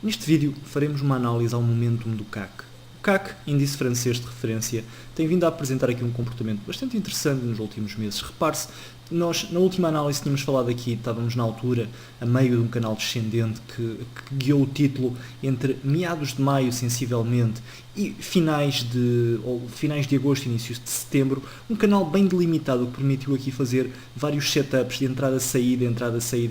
Neste vídeo faremos uma análise ao momentum do CAC. O CAC, índice francês de referência, tem vindo a apresentar aqui um comportamento bastante interessante nos últimos meses. Repare-se, nós na última análise tínhamos falado aqui, estávamos na altura, a meio de um canal descendente que guiou o título entre meados de maio, sensivelmente, e finais de agosto, inícios de setembro, um canal bem delimitado que permitiu aqui fazer vários setups de entrada-saída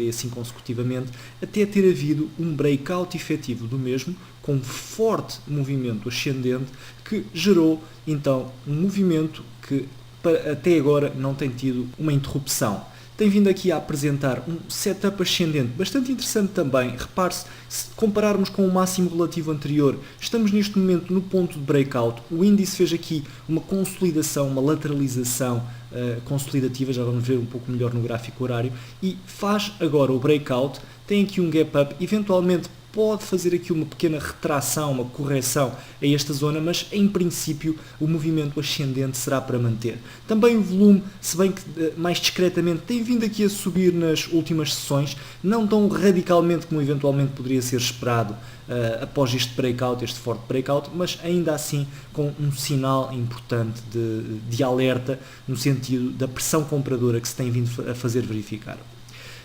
e assim consecutivamente, até ter havido um breakout efetivo do mesmo, com forte movimento ascendente, que gerou então um movimento que até agora não tem tido uma interrupção. Tem vindo aqui a apresentar um setup ascendente bastante interessante também. Repare-se, se compararmos com o máximo relativo anterior, estamos neste momento no ponto de breakout. O índice fez aqui uma consolidação, uma lateralização consolidativa, já vamos ver um pouco melhor no gráfico horário, e faz agora o breakout, tem aqui um gap up, eventualmente pode fazer aqui uma pequena retração, uma correção a esta zona, mas em princípio o movimento ascendente será para manter. Também o volume, se bem que mais discretamente, tem vindo aqui a subir nas últimas sessões, não tão radicalmente como eventualmente poderia ser esperado após este breakout, este forte breakout, mas ainda assim com um sinal importante de alerta no sentido da pressão compradora que se tem vindo a fazer verificar.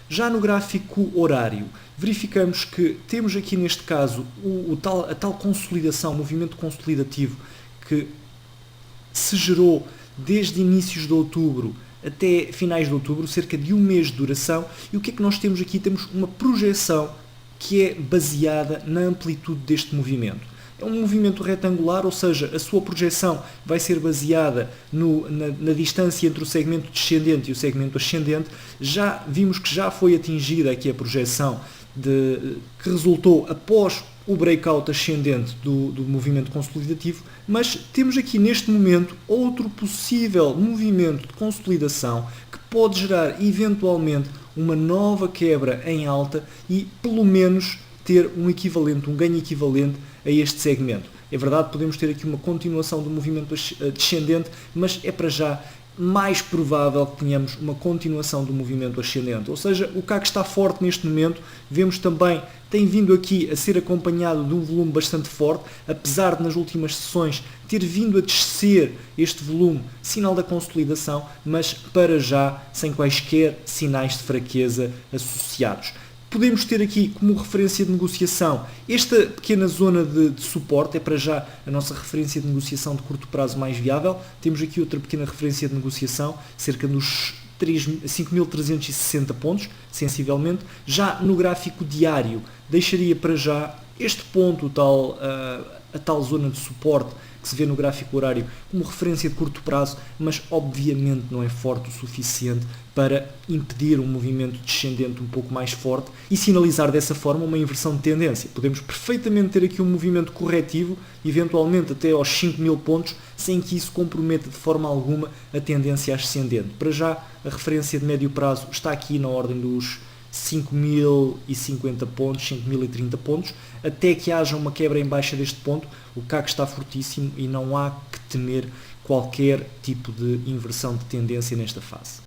Já no gráfico horário, verificamos que temos aqui neste caso a tal consolidação, movimento consolidativo que se gerou desde inícios de outubro até finais de outubro, cerca de um mês de duração. E o que é que nós temos aqui? Temos uma projeção que é baseada na amplitude deste movimento. É um movimento retangular, ou seja, a sua projeção vai ser baseada na distância entre o segmento descendente e o segmento ascendente. Já vimos que já foi atingida aqui a projeção que resultou após o breakout ascendente do movimento consolidativo, mas temos aqui neste momento outro possível movimento de consolidação que pode gerar eventualmente uma nova quebra em alta e pelo menos ter um ganho equivalente a este segmento. É verdade, podemos ter aqui uma continuação do movimento descendente, mas é para já mais provável que tenhamos uma continuação do movimento ascendente. Ou seja, o CAC está forte neste momento, vemos também, tem vindo aqui a ser acompanhado de um volume bastante forte, apesar de nas últimas sessões ter vindo a descer este volume, sinal da consolidação, mas para já sem quaisquer sinais de fraqueza associados. Podemos ter aqui como referência de negociação esta pequena zona de suporte, é para já a nossa referência de negociação de curto prazo mais viável. Temos aqui outra pequena referência de negociação, cerca dos 5.360 pontos, sensivelmente. Já no gráfico diário, deixaria para já este ponto, a tal zona de suporte que se vê no gráfico horário como referência de curto prazo, mas obviamente não é forte o suficiente para impedir um movimento descendente um pouco mais forte e sinalizar dessa forma uma inversão de tendência. Podemos perfeitamente ter aqui um movimento corretivo, eventualmente até aos 5.000 pontos, sem que isso comprometa de forma alguma a tendência ascendente. Para já, a referência de médio prazo está aqui na ordem dos 5.050 pontos, 5.030 pontos, até que haja uma quebra em baixa deste ponto. O CAC está fortíssimo e não há que temer qualquer tipo de inversão de tendência nesta fase.